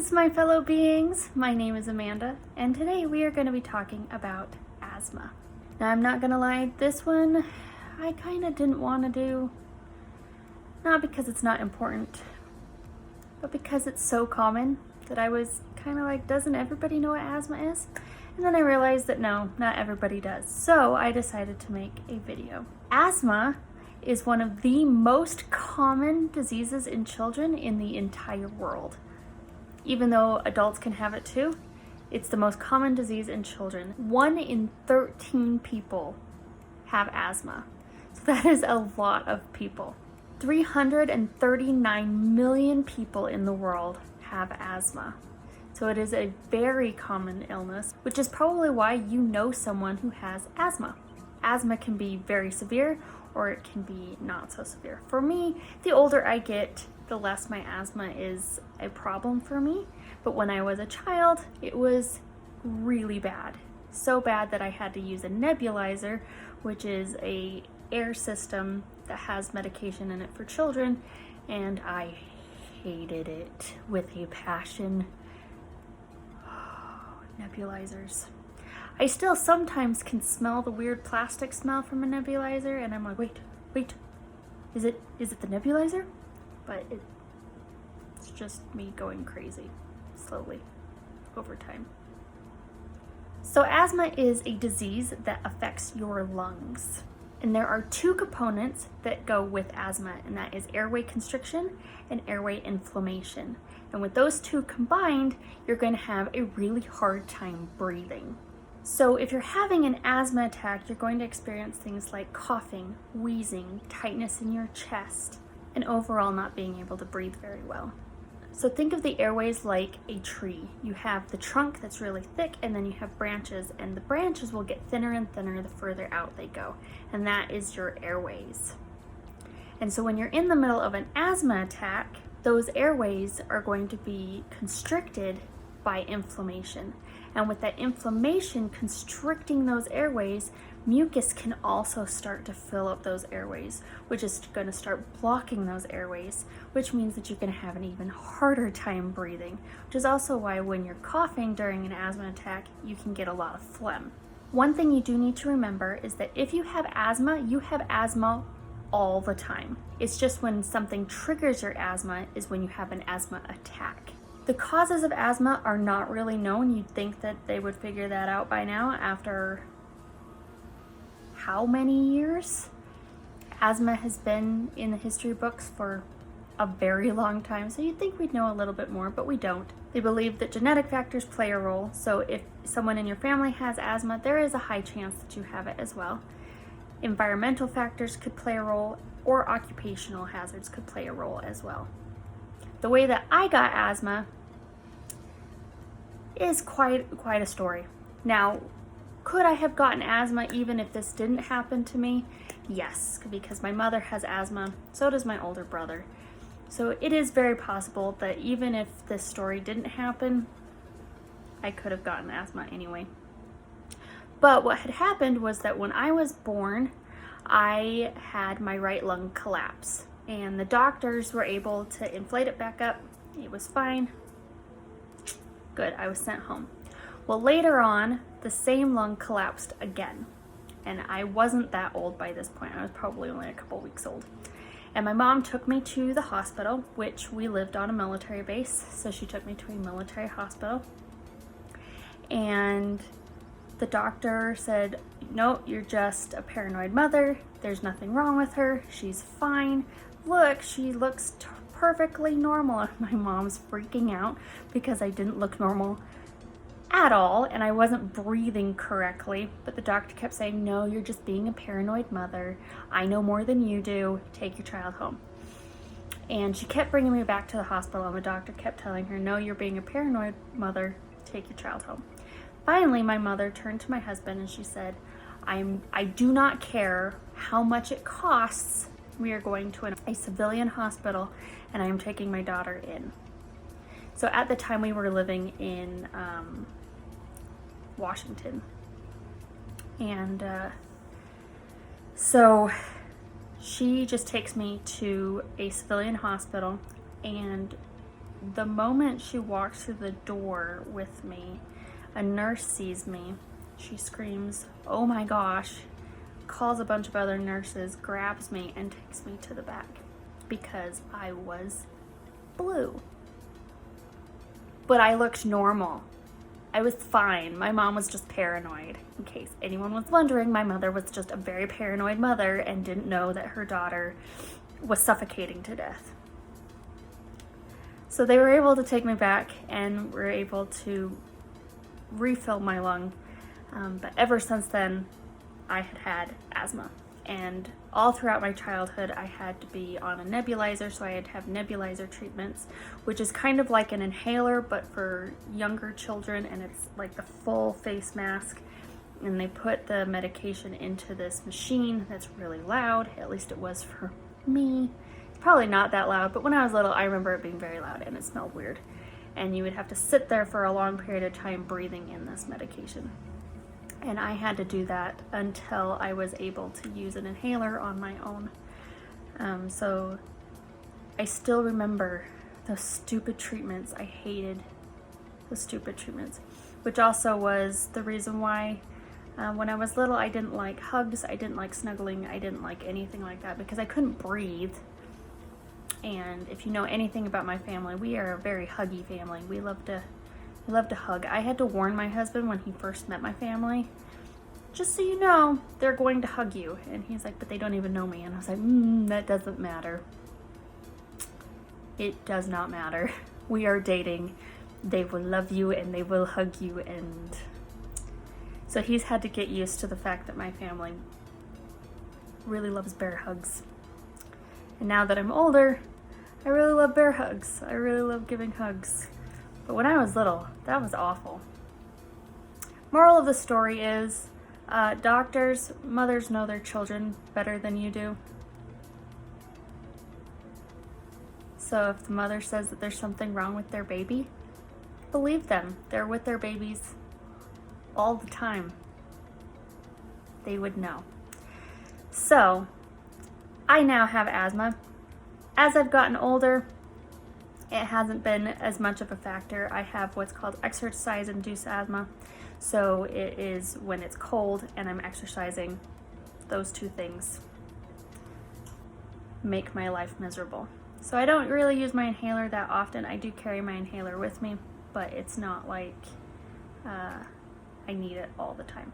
Greetings, my fellow beings. My name is Amanda, and today we are going to be talking about asthma. Now, I'm not going to lie, this one I kind of didn't want to do. Not because it's not important, but because it's so common that I was kind of like, doesn't everybody know what asthma is? And then I realized that no, not everybody does. So I decided to make a video. Asthma is one of the most common diseases in children in the entire world. Even though adults can have it too, it's the most common disease in children. 1 in 13 people have asthma. So that is a lot of people. 339 million people in the world have asthma. So it is a very common illness, which is probably why you know someone who has asthma. Asthma can be very severe or it can be not so severe. For me, the older I get, the less my asthma is a problem for me. But when I was a child, it was really bad. So bad that I had to use a nebulizer, which is a air system that has medication in it for children, and I hated it with a passion. Nebulizers. I still sometimes can smell the weird plastic smell from a nebulizer, and I'm like, wait, is it the nebulizer? But it's just me going crazy slowly over time. So asthma is a disease that affects your lungs. And there are 2 components that go with asthma, and that is airway constriction and airway inflammation. And with those 2 combined, you're going to have a really hard time breathing. So if you're having an asthma attack, you're going to experience things like coughing, wheezing, tightness in your chest, and overall not being able to breathe very well. So think of the airways like a tree. You have the trunk that's really thick, and then you have branches, and the branches will get thinner and thinner the further out they go, and that is your airways. And so when you're in the middle of an asthma attack, those airways are going to be constricted by inflammation. And with that inflammation constricting those airways, mucus can also start to fill up those airways, which is going to start blocking those airways, which means that you're going to have an even harder time breathing, which is also why when you're coughing during an asthma attack, you can get a lot of phlegm. One thing you do need to remember is that if you have asthma all the time. It's just when something triggers your asthma is when you have an asthma attack. The causes of asthma are not really known. You'd think that they would figure that out by now after how many years? Asthma has been in the history books for a very long time, so you'd think we'd know a little bit more, but we don't. They believe that genetic factors play a role, so if someone in your family has asthma, there is a high chance that you have it as well. Environmental factors could play a role, or occupational hazards could play a role as well. The way that I got asthma is quite a story. Now, could I have gotten asthma even if this didn't happen to me? Yes, because my mother has asthma, so does my older brother. So it is very possible that even if this story didn't happen, I could have gotten asthma anyway. But what had happened was that when I was born, I had my right lung collapse. And the doctors were able to inflate it back up. It was fine. Good, I was sent home. Well, later on, the same lung collapsed again. And I wasn't that old by this point. I was probably only a couple weeks old. And my mom took me to the hospital, which we lived on a military base. So she took me to a military hospital. And the doctor said, no, you're just a paranoid mother. There's nothing wrong with her. She's fine. Look, she looks perfectly normal. And my mom's freaking out because I didn't look normal at all and I wasn't breathing correctly. But the doctor kept saying, no, you're just being a paranoid mother. I know more than you do. Take your child home. And she kept bringing me back to the hospital, and the doctor kept telling her, no, you're being a paranoid mother. Take your child home. Finally, my mother turned to my husband and she said, I do not care how much it costs. We are going to a civilian hospital and I am taking my daughter in. So at the time we were living in Washington. And so she just takes me to a civilian hospital, and the moment she walks through the door with me, a nurse sees me. She screams, "Oh my gosh," calls a bunch of other nurses, grabs me, and takes me to the back because I was blue. But I looked normal. I was fine. My mom was just paranoid. In case anyone was wondering, my mother was just a very paranoid mother and didn't know that her daughter was suffocating to death. So they were able to take me back and were able to refill my lung. But ever since then, I had had asthma. And all throughout my childhood, I had to be on a nebulizer, so I had to have nebulizer treatments, which is kind of like an inhaler, but for younger children, and it's like the full face mask. And they put the medication into this machine that's really loud, at least it was for me. It's probably not that loud, but when I was little, I remember it being very loud, and it smelled weird. And you would have to sit there for a long period of time breathing in this medication. And I had to do that until I was able to use an inhaler on my own. So I still remember those stupid treatments. I hated those stupid treatments, which also was the reason why when I was little, I didn't like hugs, I didn't like snuggling, I didn't like anything like that because I couldn't breathe. And if you know anything about my family, we are a very huggy family. We love to hug. I had to warn my husband when he first met my family, just so you know, they're going to hug you. And he's like, but they don't even know me. And I was like, that doesn't matter. It does not matter. We are dating. They will love you and they will hug you. And so he's had to get used to the fact that my family really loves bear hugs. And now that I'm older, I really love bear hugs. I really love giving hugs. But when I was little, that was awful. Moral of the story is, doctors, mothers know their children better than you do. So if the mother says that there's something wrong with their baby, believe them. They're with their babies all the time. They would know. So, I now have asthma. As I've gotten older, it hasn't been as much of a factor. I have what's called exercise-induced asthma. So it is when it's cold and I'm exercising, those two things make my life miserable. So I don't really use my inhaler that often. I do carry my inhaler with me, but it's not like I need it all the time.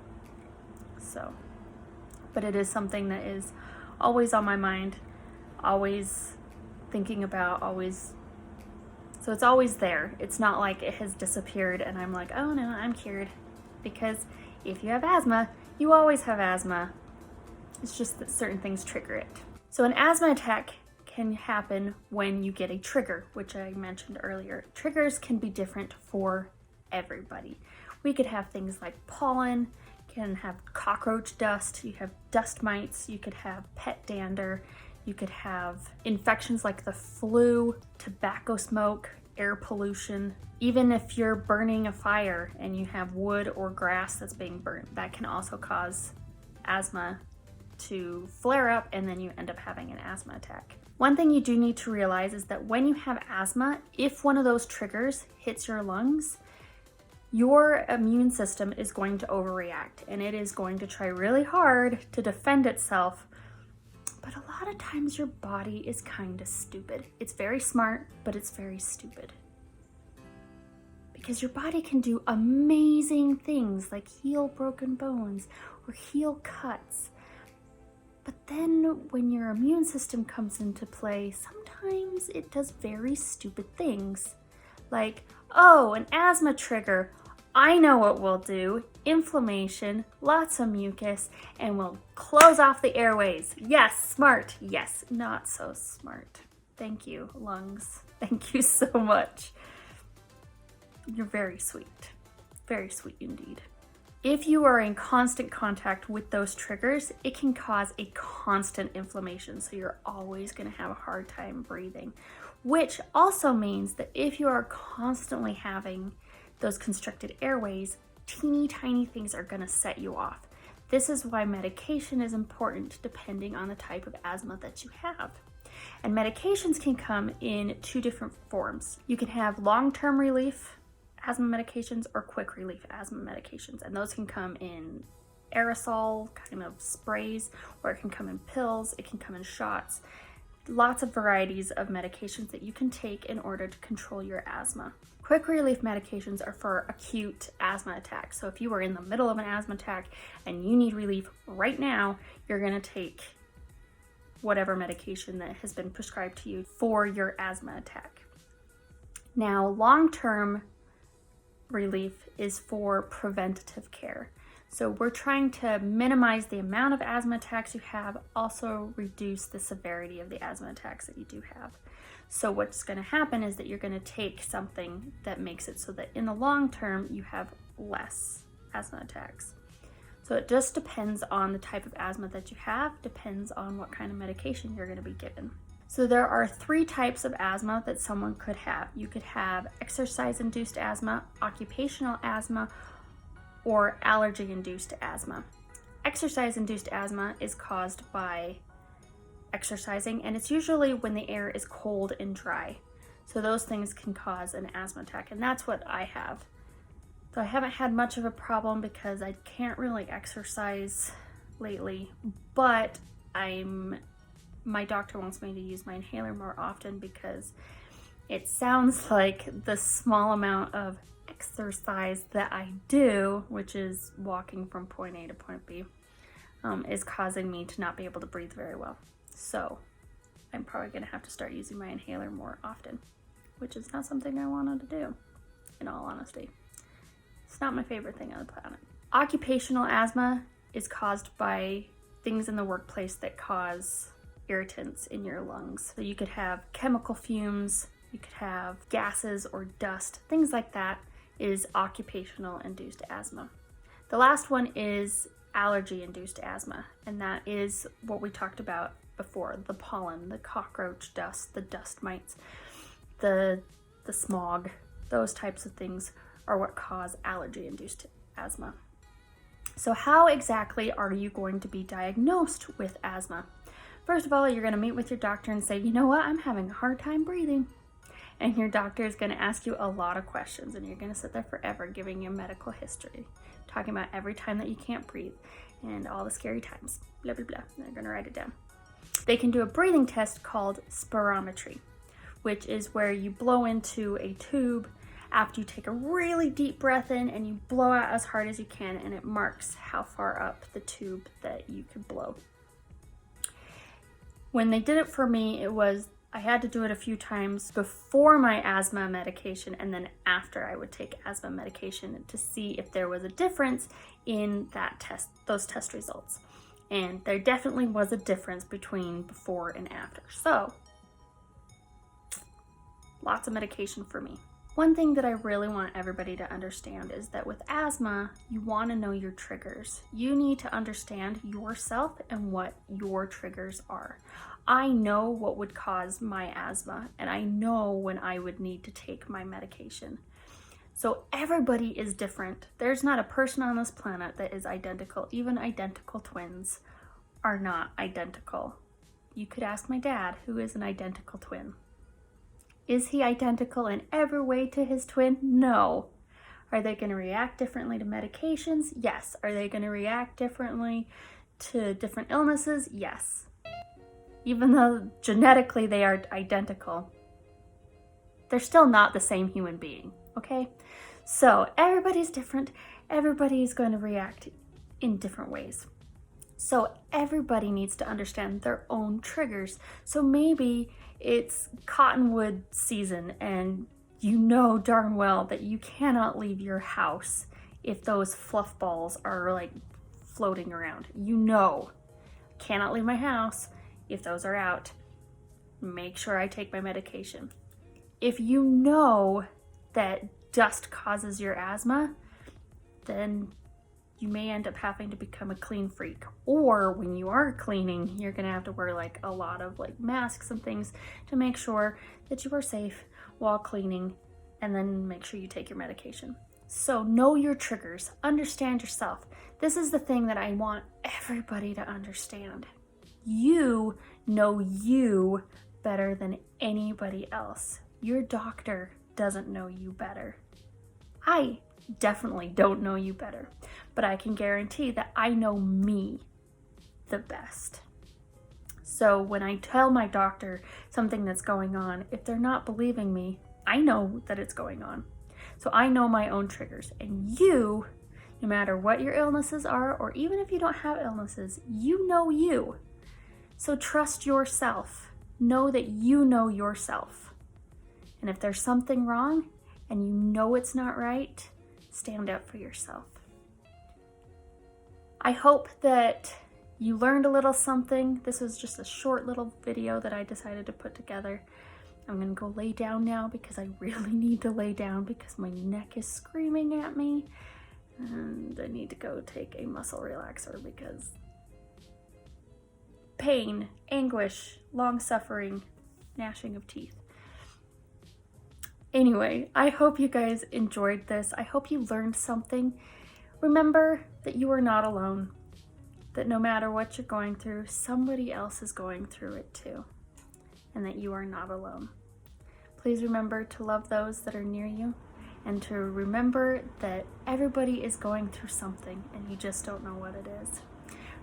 So, but it is something that is always on my mind, always thinking about, always. So it's always there. It's not like it has disappeared and I'm like, oh no, I'm cured. Because if you have asthma, you always have asthma. It's just that certain things trigger it. So an asthma attack can happen when you get a trigger, which I mentioned earlier. Triggers can be different for everybody. We could have things like pollen, can have cockroach dust, you have dust mites, you could have pet dander, you could have infections like the flu, tobacco smoke, air pollution. Even if you're burning a fire and you have wood or grass that's being burnt, that can also cause asthma to flare up and then you end up having an asthma attack. One thing you do need to realize is that when you have asthma, if one of those triggers hits your lungs, your immune system is going to overreact and it is going to try really hard to defend itself. But a lot of times your body is kind of stupid. It's very smart, but it's very stupid. Because your body can do amazing things like heal broken bones or heal cuts. But then when your immune system comes into play, sometimes it does very stupid things. Like, oh, an asthma trigger. I know what we'll do. Inflammation, lots of mucus, and we'll close off the airways. Yes, smart. Yes, not so smart. Thank you, lungs. Thank you so much. You're very sweet. Very sweet indeed. If you are in constant contact with those triggers, it can cause a constant inflammation, so you're always going to have a hard time breathing, which also means that if you are constantly having those constricted airways, teeny tiny things are going to set you off. This is why medication is important depending on the type of asthma that you have. And medications can come in two different forms. You can have long-term relief asthma medications or quick relief asthma medications, and those can come in aerosol kind of sprays, or it can come in pills, it can come in shots. Lots of varieties of medications that you can take in order to control your asthma. Quick relief medications are for acute asthma attacks. So if you are in the middle of an asthma attack and you need relief right now, you're going to take whatever medication that has been prescribed to you for your asthma attack. Now, long-term relief is for preventative care. So we're trying to minimize the amount of asthma attacks you have, also reduce the severity of the asthma attacks that you do have. So what's going to happen is that you're going to take something that makes it so that in the long term you have less asthma attacks. So it just depends on the type of asthma that you have, depends on what kind of medication you're going to be given. So there are 3 types of asthma that someone could have. You could have exercise-induced asthma, occupational asthma, or allergy-induced asthma. Exercise-induced asthma is caused by exercising, and it's usually when the air is cold and dry. So those things can cause an asthma attack, and that's what I have. So I haven't had much of a problem because I can't really exercise lately, but my doctor wants me to use my inhaler more often because it sounds like the small amount of exercise that I do, which is walking from point A to point B, is causing me to not be able to breathe very well. So I'm probably going to have to start using my inhaler more often, which is not something I wanted to do, in all honesty. It's not my favorite thing on the planet. Occupational asthma is caused by things in the workplace that cause irritants in your lungs. So you could have chemical fumes, you could have gases or dust, things like that is occupational induced asthma. The last one is allergy induced asthma, and that is what we talked about before: the pollen, the cockroach dust, the dust mites, the smog. Those types of things are what cause allergy induced asthma. So how exactly are you going to be diagnosed with asthma? First of all, you're going to meet with your doctor and say, you know what, I'm having a hard time breathing. And your doctor is going to ask you a lot of questions, and you're going to sit there forever giving you medical history, talking about every time that you can't breathe and all the scary times, blah, blah, blah. They're going to write it down. They can do a breathing test called spirometry, which is where you blow into a tube after you take a really deep breath in and you blow out as hard as you can, and it marks how far up the tube that you could blow. When they did it for me, I had to do it a few times before my asthma medication and then after I would take asthma medication to see if there was a difference in those test results. And there definitely was a difference between before and after. So, lots of medication for me. One thing that I really want everybody to understand is that with asthma, you want to know your triggers. You need to understand yourself and what your triggers are. I know what would cause my asthma, and I know when I would need to take my medication. So everybody is different. There's not a person on this planet that is identical. Even identical twins are not identical. You could ask my dad, who is an identical twin. Is he identical in every way to his twin? No. Are they going to react differently to medications? Yes. Are they going to react differently to different illnesses? Yes. Even though genetically they are identical, they're still not the same human being, okay? So everybody's different. Everybody's going to react in different ways. So everybody needs to understand their own triggers. So maybe it's cottonwood season and you know darn well that you cannot leave your house if those fluff balls are like floating around. You know, cannot leave my house if those are out. Make sure I take my medication. If you know that dust causes your asthma, then you may end up having to become a clean freak. Or when you are cleaning, you're gonna have to wear like a lot of like masks and things to make sure that you are safe while cleaning, and then make sure you take your medication. So know your triggers, understand yourself. This is the thing that I want everybody to understand. You know you better than anybody else. Your doctor doesn't know you better. I definitely don't know you better, but I can guarantee that I know me the best. So when I tell my doctor something that's going on, if they're not believing me, I know that it's going on. So I know my own triggers, and you, no matter what your illnesses are, or even if you don't have illnesses, you know you. So trust yourself. Know that you know yourself. And if there's something wrong and you know it's not right, stand up for yourself. I hope that you learned a little something. This was just a short little video that I decided to put together. I'm gonna go lay down now because I really need to lay down because my neck is screaming at me. And I need to go take a muscle relaxer because pain, anguish, long suffering, gnashing of teeth. Anyway, I hope you guys enjoyed this. I hope you learned something. Remember that you are not alone. That no matter what you're going through, somebody else is going through it too. And that you are not alone. Please remember to love those that are near you and to remember that everybody is going through something and you just don't know what it is.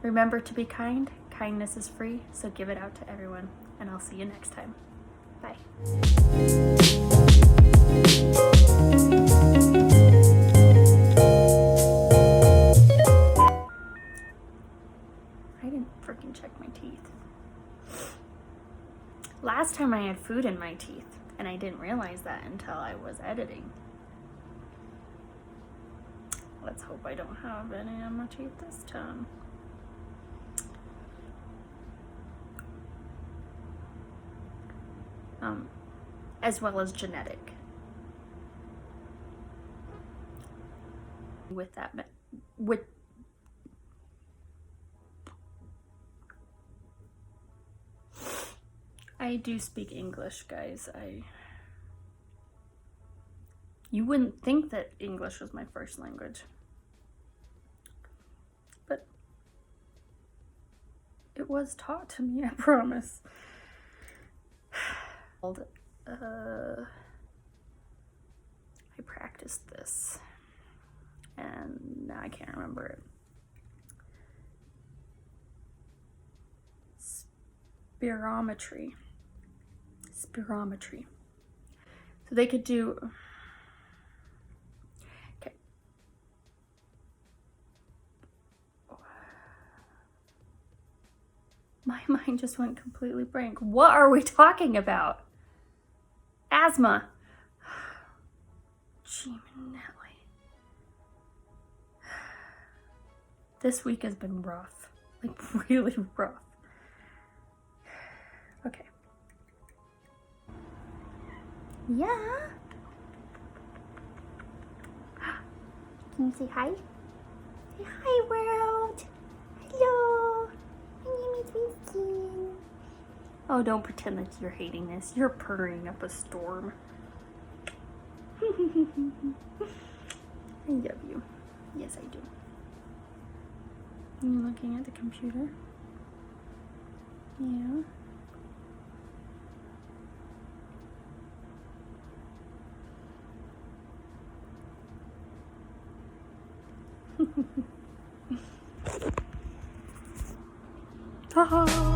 Remember to be kind. Kindness is free, so give it out to everyone. And I'll see you next time. Bye. I didn't freaking check my teeth. Last time I had food in my teeth, and I didn't realize that until I was editing. Let's hope I don't have any on my teeth this time. As well as genetic. I do speak English, guys. You wouldn't think that English was my first language. But it was taught to me, I promise. I practiced this and now I can't remember it. Spirometry. So they could do, okay. My mind just went completely blank. What are we talking about? Asthma. Gee, Nelly. This week has been rough. Like, really rough. Okay. Yeah. Can you say hi? Say hi, world. Hello. My name is Engin. Oh, don't pretend like you're hating this. You're purring up a storm. I love you. Yes, I do. Are you looking at the computer? Yeah. Haha.